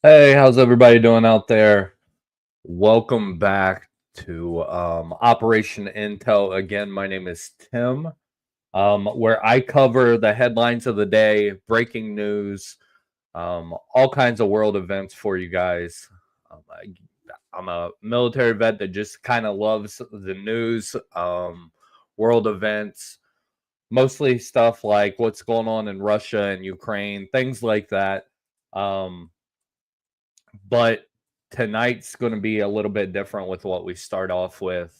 Hey, how's everybody doing out there? Welcome back to Operation Intel. Again, my name is Tim, where I cover the headlines of the day, breaking news, all kinds of world events for you guys. I'm a military vet that just kind of loves the news, world events, mostly stuff like what's going on in Russia and Ukraine, things like that. Um, but tonight's going to be a little bit different with what we start off with.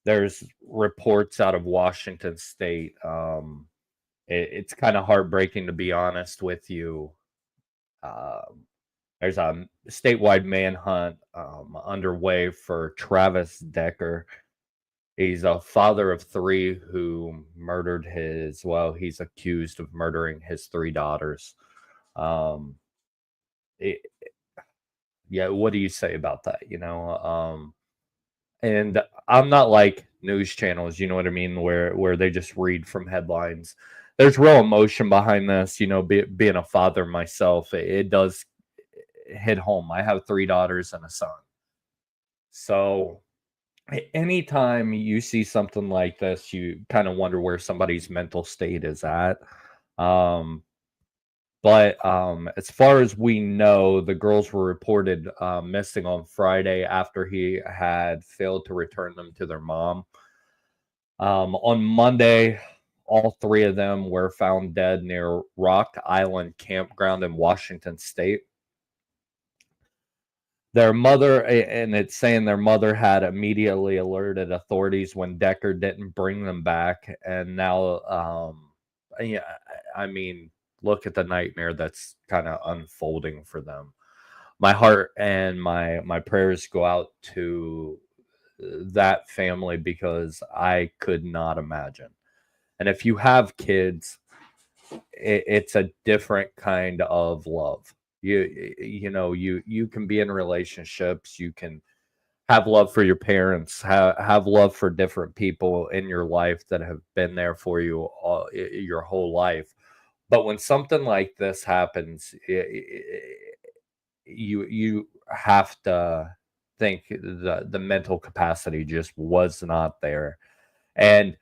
There's reports out of Washington State. It's kind of heartbreaking to be honest with you. Um, there's a statewide manhunt underway for Travis Decker. He's a father of three who murdered he's accused of murdering his three daughters. Um, it, yeah, what do you say about that? And I'm not like news channels, you know what I mean, where they just read from headlines. There's real emotion behind this, being a father myself, it does hit home. I have three daughters and a son. So anytime you see something like this, you kind of wonder where somebody's mental state is at. Um, but as far as we know, the girls were reported missing on Friday after he had failed to return them to their mom. On Monday, all three of them were found dead near Rock Island Campground in Washington State. Their mother, and it's saying their mother had immediately alerted authorities when Decker didn't bring them back. And now, yeah, I mean, look at the nightmare that's kind of unfolding for them. My heart and my prayers go out to that family because I could not imagine. And if you have kids, it's a different kind of love. You can be in relationships, you can have love for your parents, have love for different people in your life that have been there for you your whole life. But when something like this happens, you have to think the mental capacity just was not there. And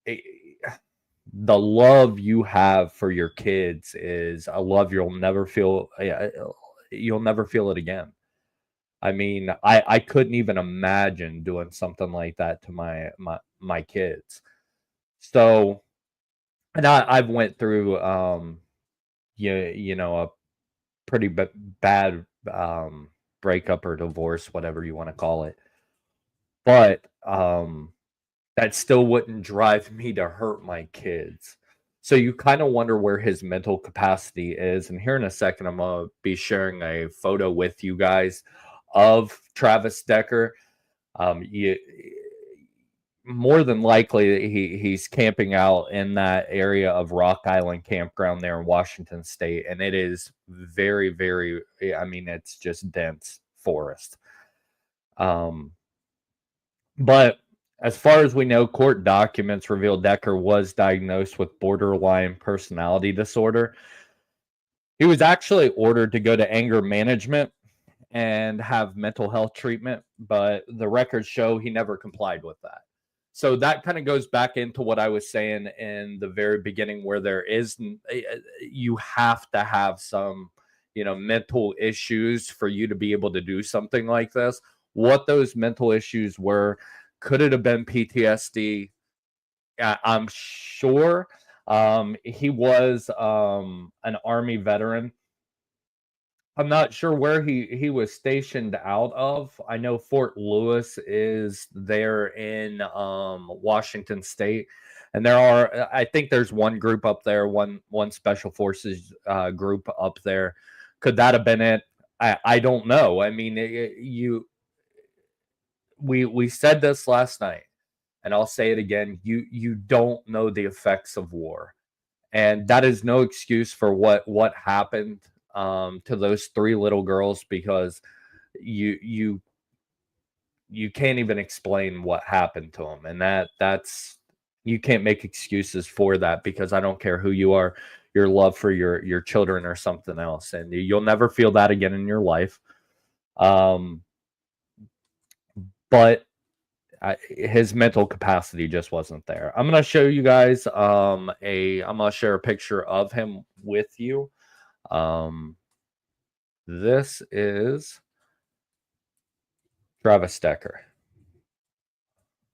it, the love you have for your kids is a love you'll never feel it again. I mean, I couldn't even imagine doing something like that to my kids. So, and I've went through a pretty bad breakup or divorce, whatever you want to call it. But that still wouldn't drive me to hurt my kids. So you kind of wonder where his mental capacity is. And here in a second, I'm going to be sharing a photo with you guys of Travis Decker. You, more than likely, he's camping out in that area of Rock Island Campground there in Washington State. And it is very, very, I mean, it's just dense forest. Um, but as far as we know, court documents reveal Decker was diagnosed with borderline personality disorder. He was actually ordered to go to anger management and have mental health treatment, but the records show he never complied with that. So that kind of goes back into what I was saying in the very beginning, where you have to have some, mental issues for you to be able to do something like this. What those mental issues were, could it have been PTSD? I'm sure. He was an Army veteran. I'm not sure where he was stationed out of. I know Fort Lewis is there in Washington State, and I think there's one group up there, one special forces group up there. Could that have been it? I don't know. I mean, we said this last night, and I'll say it again. You don't know the effects of war, and that is no excuse for what happened to those three little girls, because you you you can't even explain what happened to them, and that's you can't make excuses for that, because I don't care who you are. your love for your children or something else, and you'll never feel that again in your life. Um, but his mental capacity just wasn't there. I'm gonna show you guys I'm gonna share a picture of him with you. This is Travis Decker.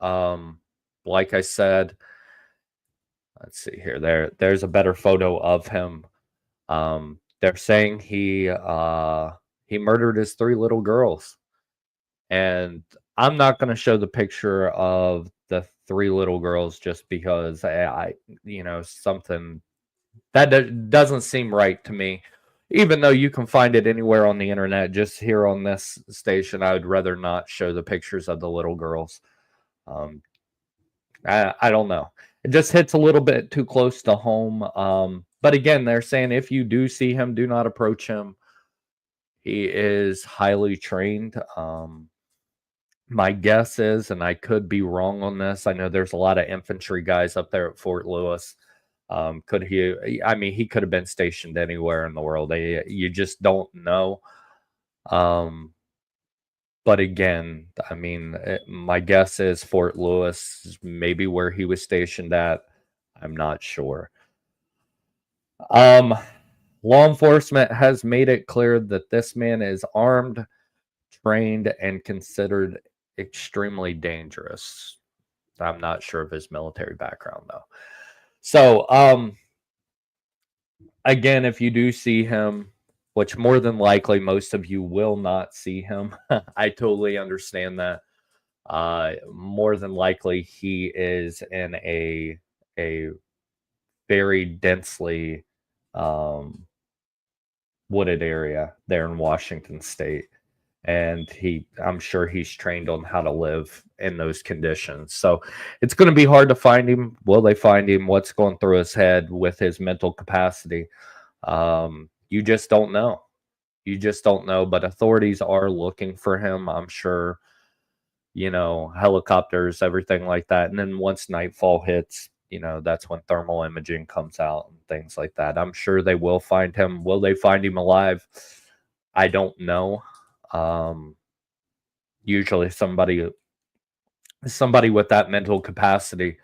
Like I said, let's see here. There's a better photo of him. They're saying he murdered his 3 little girls. And I'm not going to show the picture of the 3 little girls just because something that doesn't seem right to me. Even though you can find it anywhere on the internet, just here on this station, I would rather not show the pictures of the little girls. I don't know. It just hits a little bit too close to home. But again, they're saying if you do see him, do not approach him. He is highly trained. My guess is, and I could be wrong on this, I know there's a lot of infantry guys up there at Fort Lewis. He could have been stationed anywhere in the world. You just don't know. But again, my guess is Fort Lewis is maybe where he was stationed at. I'm not sure. Law enforcement has made it clear that this man is armed, trained, and considered extremely dangerous. I'm not sure of his military background though. So, again, if you do see him, which more than likely most of you will not see him, I totally understand that. More than likely he is in a very densely wooded area there in Washington State. And I'm sure he's trained on how to live in those conditions. So it's going to be hard to find him. Will they find him? What's going through his head with his mental capacity? You just don't know. You just don't know. But authorities are looking for him. I'm sure, helicopters, everything like that. And then once nightfall hits, that's when thermal imaging comes out and things like that. I'm sure they will find him. Will they find him alive? I don't know. Usually somebody with that mental capacity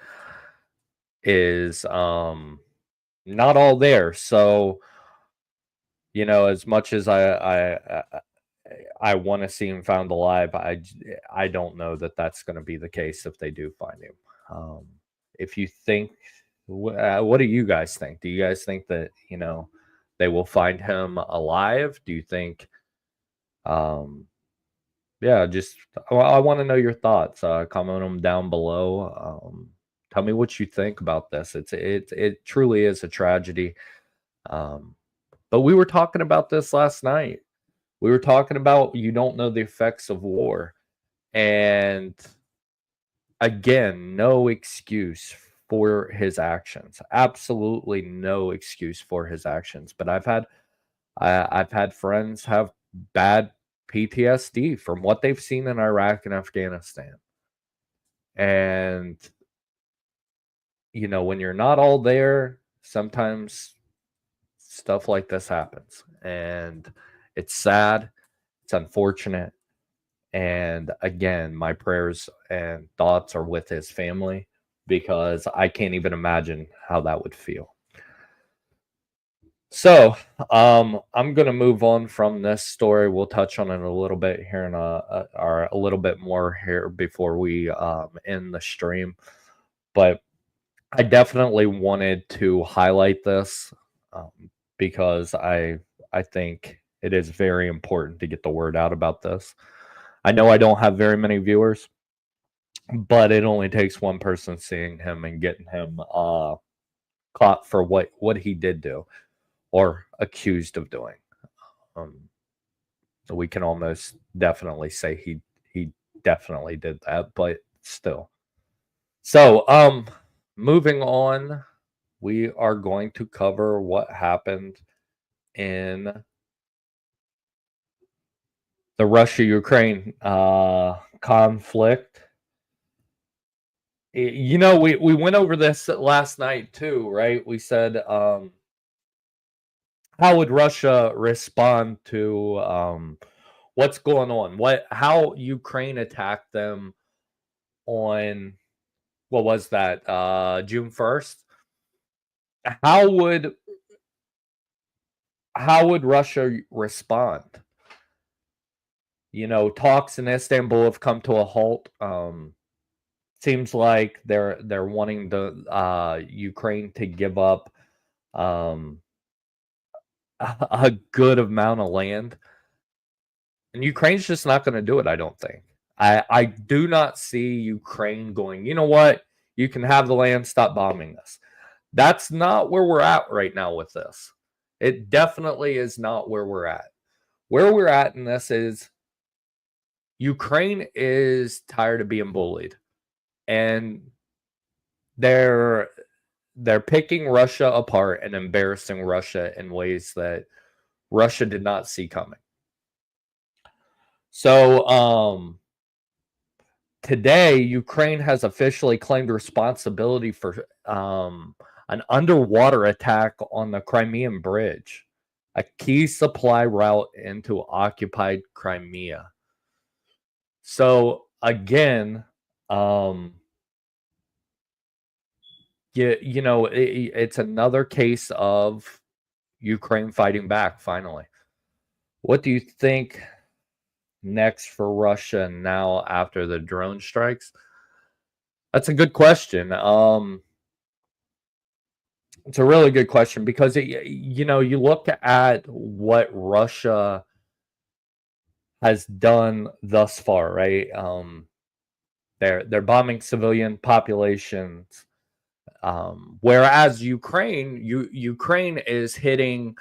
is not all there. So, as much as I want to see him found alive, I don't know that that's going to be the case if they do find him. If you think, what do you guys think? Do you guys think that they will find him alive? Do you think yeah, I want to know your thoughts. Comment them down below. Tell me what you think about this. It truly is a tragedy. But we were talking about this last night. We were talking about you don't know the effects of war, and again, no excuse for his actions. Absolutely no excuse for his actions. But I've had friends have bad PTSD from what they've seen in Iraq and Afghanistan. And, when you're not all there, sometimes stuff like this happens. And it's sad, it's unfortunate. And again, my prayers and thoughts are with his family because I can't even imagine how that would feel. So, I'm gonna move on from this story. We'll touch on it a little bit here in or a little bit more here before we end the stream. But I definitely wanted to highlight this because I think it is very important to get the word out about this. I know I don't have very many viewers, but it only takes one person seeing him and getting him caught for what he did do or accused of doing. So we can almost definitely say he definitely did that, but still. So, moving on, we are going to cover what happened in the Russia-Ukraine conflict. We went over this last night too, right? We said how would Russia respond to what's going on? How Ukraine attacked them on, what was that? June 1st? How would Russia respond? You know, talks in Istanbul have come to a halt. Seems like they're wanting the Ukraine to give up um, a good amount of land, and Ukraine's just not going to do it. I don't think. I do not see Ukraine going, you know what? You can have the land. Stop bombing us. That's not where we're at right now with this. It definitely is not where we're at. Where we're at in this is Ukraine is tired of being bullied, and they're picking Russia apart and embarrassing Russia in ways that Russia did not see coming. So today, Ukraine has officially claimed responsibility for an underwater attack on the Crimean Bridge, a key supply route into occupied Crimea. So again, you know, it's another case of Ukraine fighting back finally. What do you think next for Russia now after the drone strikes? That's a good question. It's a really good question because you know, you look at what Russia has done thus far, right? They're bombing civilian populations, whereas Ukraine is hitting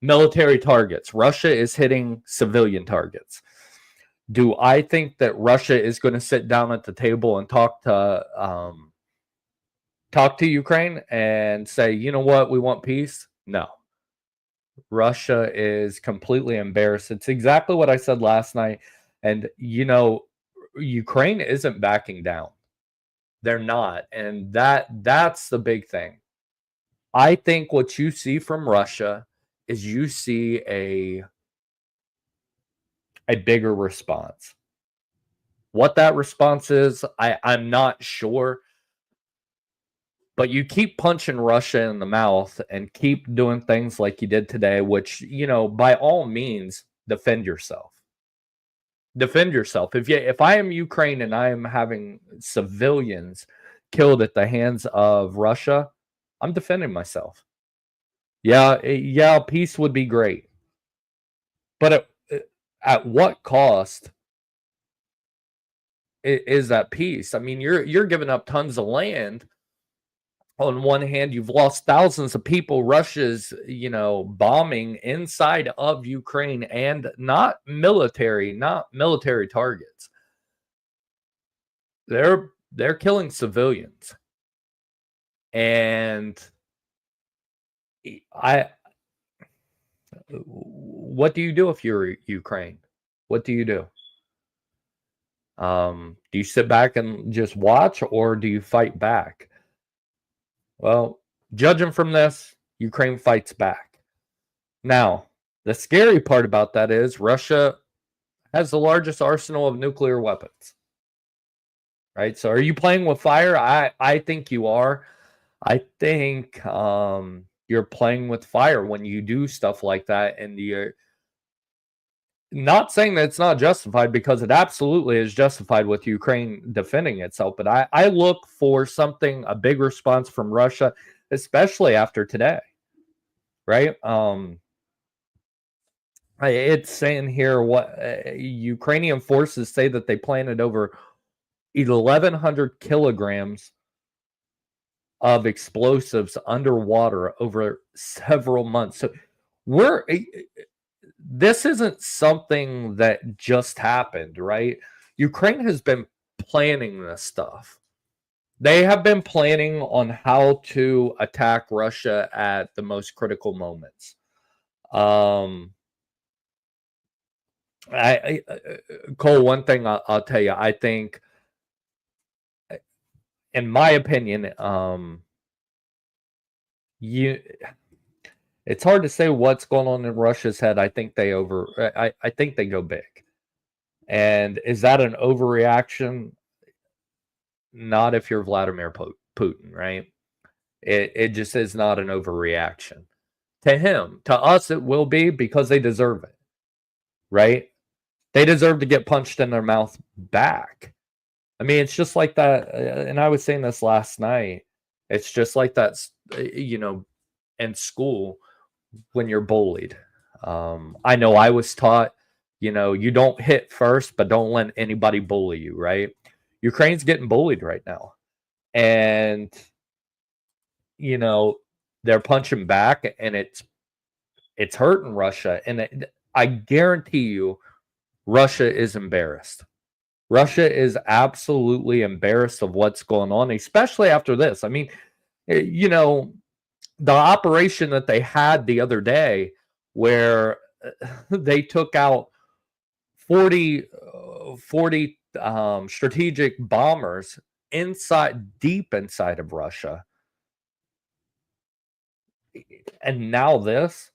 military targets. Russia is hitting civilian targets. Do I think that Russia is going to sit down at the table and talk to Ukraine and say, you know what, we want peace? No. Russia is completely embarrassed. It's exactly what I said last night. And, you know, Ukraine isn't backing down. They're not. And that's the big thing. I think what you see from Russia is you see a bigger response. What that response is, I'm not sure. But you keep punching Russia in the mouth and keep doing things like you did today, which, you know, by all means, defend yourself. Defend yourself. If I am Ukraine and I am having civilians killed at the hands of Russia, I'm defending myself. Yeah, peace would be great. But at what cost is that peace? I mean, you're giving up tons of land. On one hand, you've lost thousands of people. Russia's, you know, bombing inside of Ukraine, and not military targets. They're killing civilians. And what do you do if you're Ukraine? What do you do? Do you sit back and just watch, or do you fight back? Well, judging from this, Ukraine fights back. Now, the scary part about that is Russia has the largest arsenal of nuclear weapons. Right? So are you playing with fire? I think you are. I think you're playing with fire when you do stuff like that, and you're not saying that it's not justified, because it absolutely is justified with Ukraine defending itself. But I look for a big response from Russia, especially after today. Right? It's saying here what Ukrainian forces say that they planted over 1,100 kilograms of explosives underwater over several months. So this isn't something that just happened, right? Ukraine has been planning this stuff. They have been planning on how to attack Russia at the most critical moments. Cole, one thing I'll tell you, I think, in my opinion, it's hard to say what's going on in Russia's head. I think I think they go big. And is that an overreaction? Not if you're Vladimir Putin, right? It just is not an overreaction. To him, to us, it will be because they deserve it, right? They deserve to get punched in their mouth back. I mean, it's just like that. And I was saying this last night. It's just like that, in school when you're bullied. I know I was taught, you don't hit first, but don't let anybody bully you, right? Ukraine's getting bullied right now. And, they're punching back and it's hurting Russia. And I guarantee you, Russia is embarrassed. Russia is absolutely embarrassed of what's going on, especially after this. I mean, the operation that they had the other day where they took out 40 strategic bombers deep inside of Russia. And now this.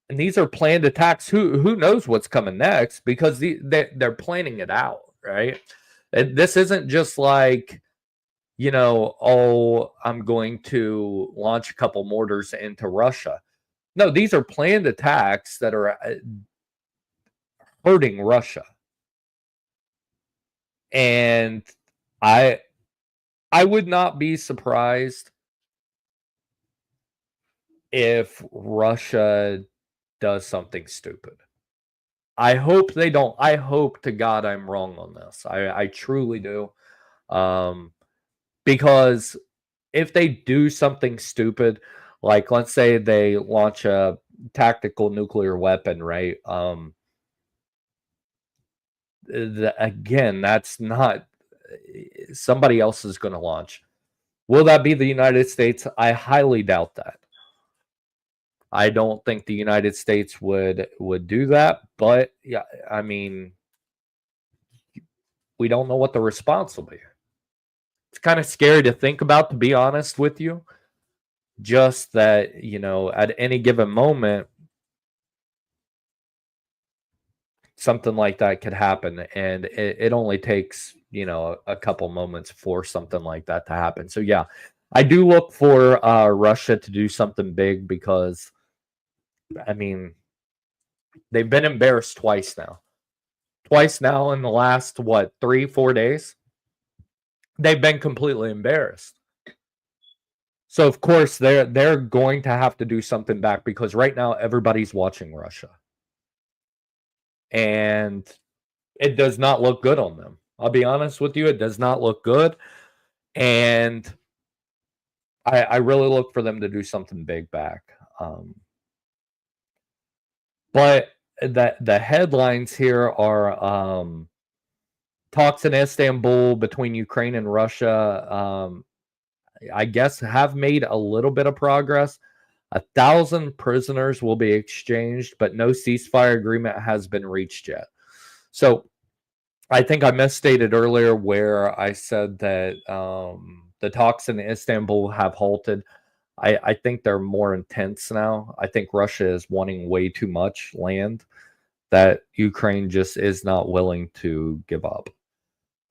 And these are planned attacks. Who knows what's coming next, because they're planning it out, right? And this isn't just like, I'm going to launch a couple mortars into Russia. No, these are planned attacks that are hurting Russia. And I would not be surprised if Russia does something stupid. I hope they don't. I hope to God I'm wrong on this. I truly do. Because if they do something stupid, like let's say they launch a tactical nuclear weapon, right? Again, that's not somebody else is going to launch. Will that be the United States? I highly doubt that. I don't think the United States would do that, but yeah, I mean, we don't know what the response will be. It's kind of scary to think about, to be honest with you. Just that, at any given moment, something like that could happen, and it only takes, a couple moments for something like that to happen. So yeah, I do look for Russia to do something big, because I mean, they've been embarrassed twice now. Twice now in the last, 3-4 days? They've been completely embarrassed. So of course they're going to have to do something back, because right now everybody's watching Russia. And it does not look good on them. I'll be honest with you, it does not look good. And I really look for them to do something big back. But the headlines here are talks in Istanbul between Ukraine and Russia, I guess, have made a little bit of progress. 1,000 prisoners will be exchanged, but no ceasefire agreement has been reached yet. So I think I misstated earlier where I said that the talks in Istanbul have halted. I think they're more intense now. I think Russia is wanting way too much land that Ukraine just is not willing to give up.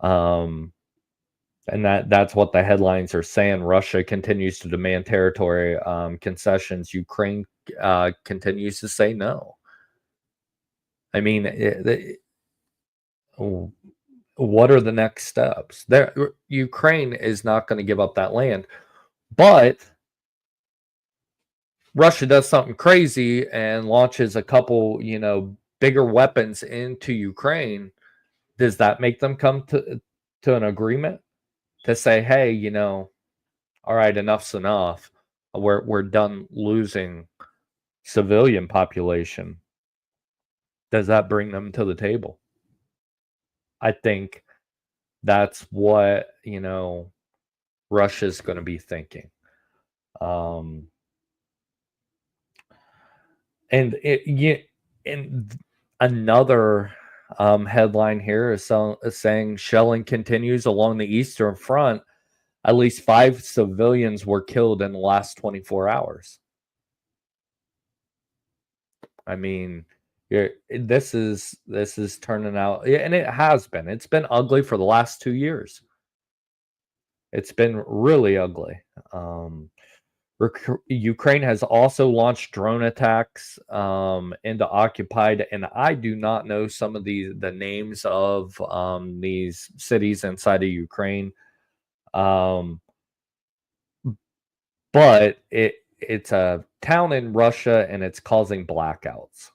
And that's what the headlines are saying. Russia continues to demand territory concessions. Ukraine continues to say no. I mean, what are the next steps? Ukraine is not going to give up that land, but Russia does something crazy and launches a couple, bigger weapons into Ukraine. Does that make them come to an agreement to say, hey, all right, enough's enough. We're done losing civilian population. Does that bring them to the table? I think that's what, Russia's going to be thinking. And another headline here is saying shelling continues along the Eastern Front. At least 5 civilians were killed in the last 24 hours. I mean, this is turning out, yeah, and it has been. It's been ugly for the last 2 years. It's been really ugly. Um, Ukraine has also launched drone attacks into occupied, and I do not know some of the names of these cities inside of Ukraine, um, but it's a town in Russia, and it's causing blackouts.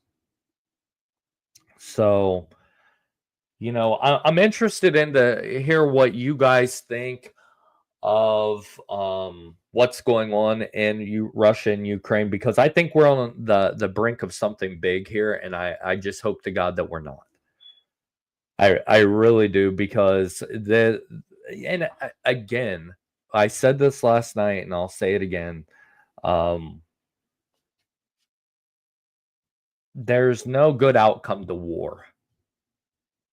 So, I'm interested in to hear what you guys think of what's going on in Russia and Ukraine, because I think we're on the brink of something big here, and I just hope to God that we're not. I really do, because again, I said this last night and I'll say it again. Um, there's no good outcome to war.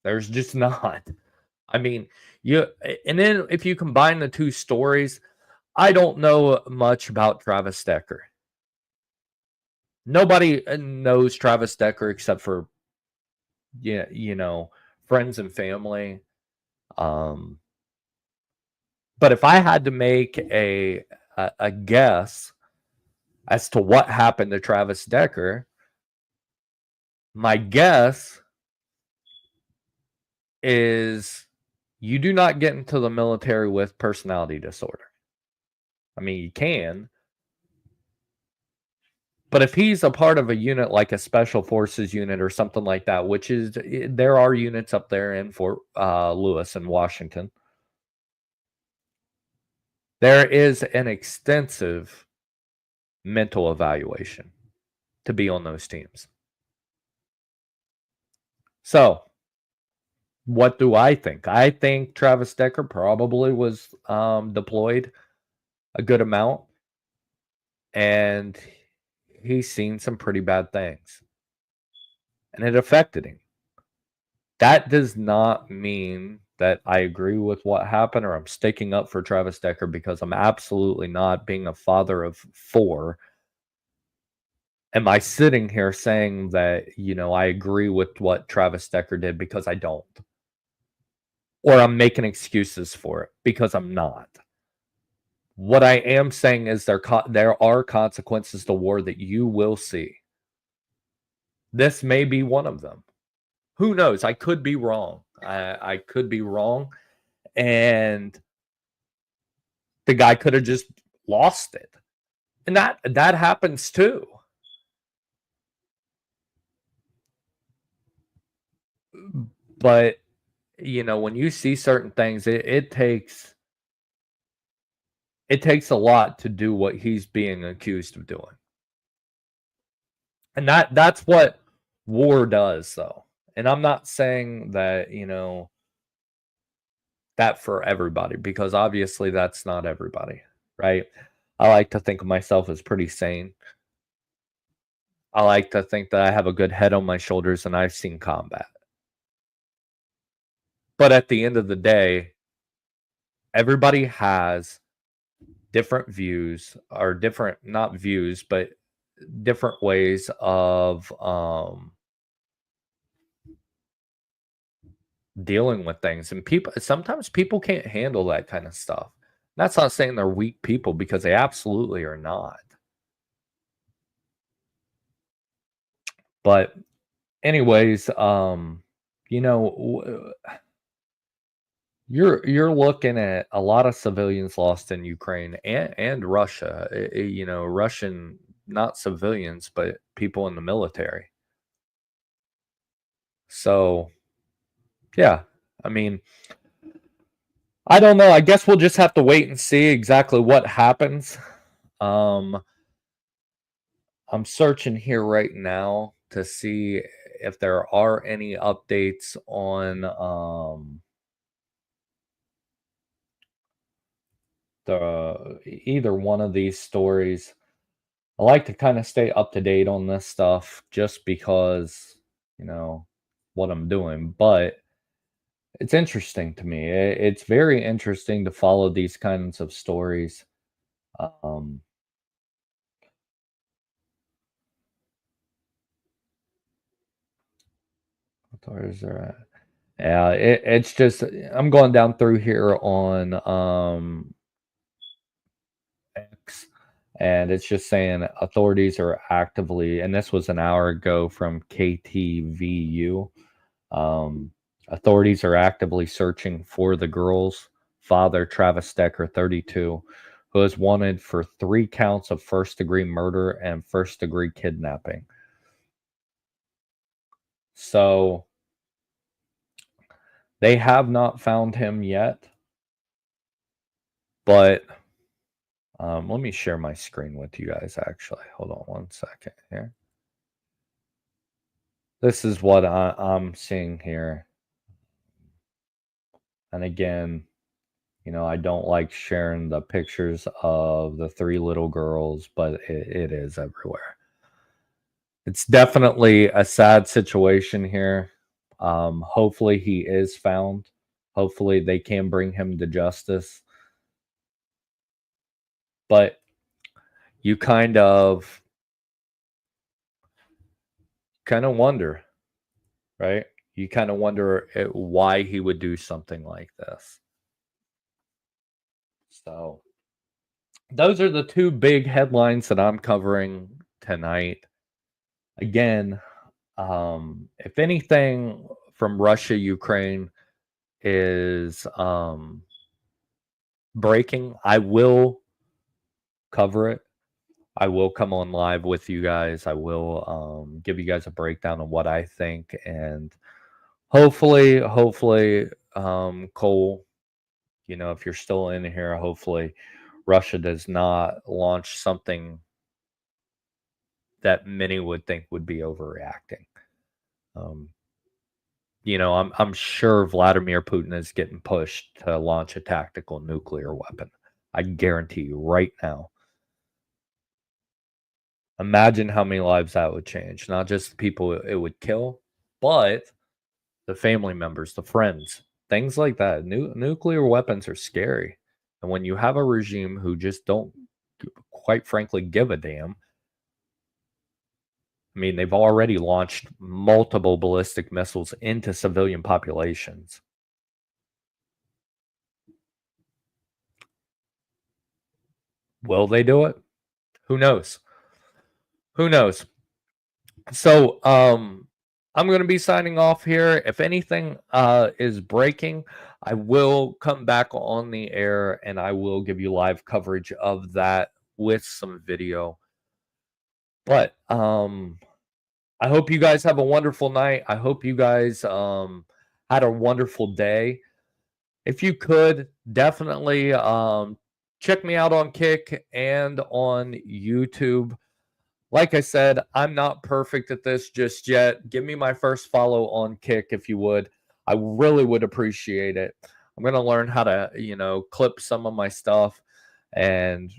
There's just not. I mean, and then if you combine the two stories, I don't know much about Travis Decker. Nobody knows Travis Decker except for, yeah, friends and family. Um, but if I had to make a guess as to what happened to Travis Decker, my guess is you do not get into the military with personality disorder. I mean, you can, but if he's a part of a unit like a special forces unit or something like that, which is, there are units up there in Fort Lewis in Washington, there is an extensive mental evaluation to be on those teams. So, what do I think? I think Travis Decker probably was deployed a good amount, and he's seen some pretty bad things, and it affected him. That does not mean that I agree with what happened or I'm sticking up for Travis Decker, because I'm absolutely not. Being a father of 4, am I sitting here saying that, I agree with what Travis Decker did, because I don't. Or I'm making excuses for it, because I'm not. What I am saying is there are consequences to war that you will see. This may be one of them. Who knows? I could be wrong. I could be wrong. And the guy could have just lost it. And that happens too. But, when you see certain things, it takes a lot to do what he's being accused of doing. And that's what war does, though. And I'm not saying that, that for everybody, because obviously that's not everybody, right? I like to think of myself as pretty sane. I like to think that I have a good head on my shoulders and I've seen combat. But at the end of the day, everybody has different views, or different, not views, but different ways of dealing with things. And sometimes people can't handle that kind of stuff. That's not saying they're weak people, because they absolutely are not. But anyways, you're looking at a lot of civilians lost in Ukraine and Russia. Russian, not civilians, but people in the military. So, yeah, I mean, I don't know. I guess we'll just have to wait and see exactly what happens. I'm searching here right now to see if there are any updates on either one of these stories. I like to kind of stay up to date on this stuff, just because, what I'm doing. But it's interesting to me. It's very interesting to follow these kinds of stories. Um, Authorities are at. Yeah, it's just I'm going down through here on X, and it's just saying authorities are actively, and this was an hour ago from KTVU. Um, Authorities are actively searching for the girl's father, Travis Decker, 32, who is wanted for 3 counts of first-degree murder and first-degree kidnapping. So they have not found him yet, but let me share my screen with you guys, actually. Hold on one second here. This is what I'm seeing here. And again, you know, I don't like sharing the pictures of the 3 little girls, but it is everywhere. It's definitely a sad situation here. Hopefully he is found. Hopefully they can bring him to justice. But you kind of wonder, right? You kind of wonder why he would do something like this. So those are the 2 big headlines that I'm covering tonight. Again, if anything from Russia, Ukraine is breaking, I will cover it. I will come on live with you guys. I will give you guys a breakdown of what I think, and hopefully, Cole, you know, if you're still in here, hopefully Russia does not launch something that many would think would be overreacting. You know, I'm sure Vladimir Putin is getting pushed to launch a tactical nuclear weapon. I guarantee you right now. Imagine how many lives that would change. Not just the people it would kill, but the family members, the friends, things like that. Nuclear weapons are scary. And when you have a regime who just don't, quite frankly, give a damn. I mean, they've already launched multiple ballistic missiles into civilian populations. Will they do it? Who knows? Who knows? So, I'm going to be signing off here. If anything is breaking, I will come back on the air and I will give you live coverage of that with some video. But I hope you guys have a wonderful night. I hope you guys had a wonderful day. If you could, definitely check me out on Kick and on YouTube. Like I said, I'm not perfect at this just yet. Give me my first follow on Kick if you would. I really would appreciate it. I'm going to learn how to, you know, clip some of my stuff and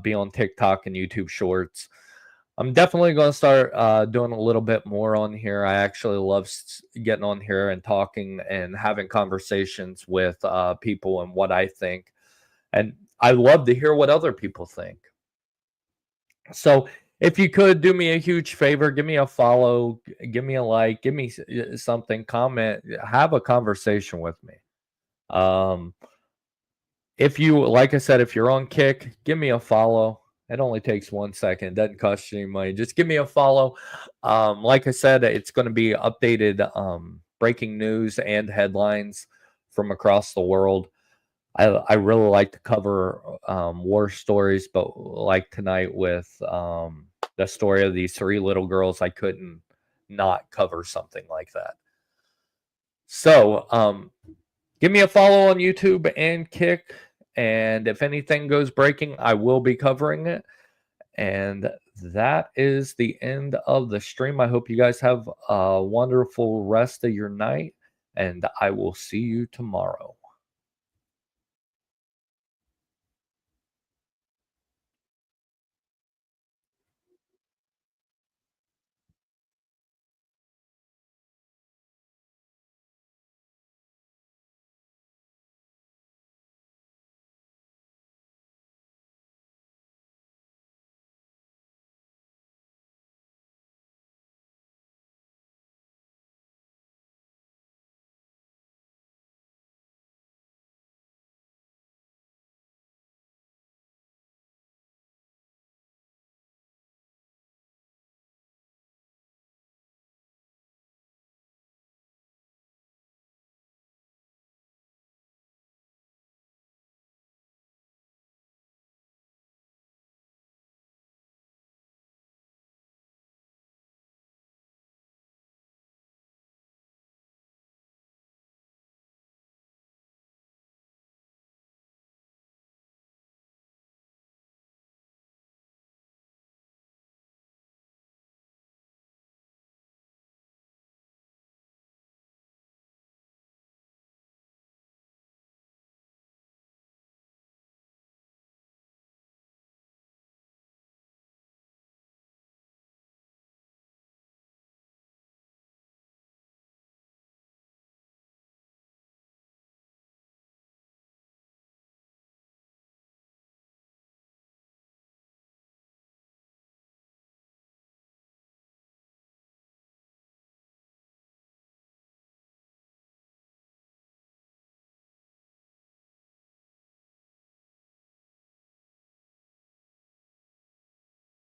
be on TikTok and YouTube Shorts. I'm definitely going to start doing a little bit more on here. I actually love getting on here and talking and having conversations with people and what I think. And I love to hear what other people think. So if you could do me a huge favor, give me a follow, give me a like, give me something, comment, have a conversation with me. If you, like I said, if you're on Kick, give me a follow. It only takes 1 second. It doesn't cost you any money. Just give me a follow. Like I said, it's going to be updated breaking news and headlines from across the world. I really like to cover war stories, but like tonight with the story of these 3 little girls, I couldn't not cover something like that. So give me a follow on YouTube and Kick, and if anything goes breaking, I will be covering it. And that is the end of the stream. I hope you guys have a wonderful rest of your night, and I will see you tomorrow.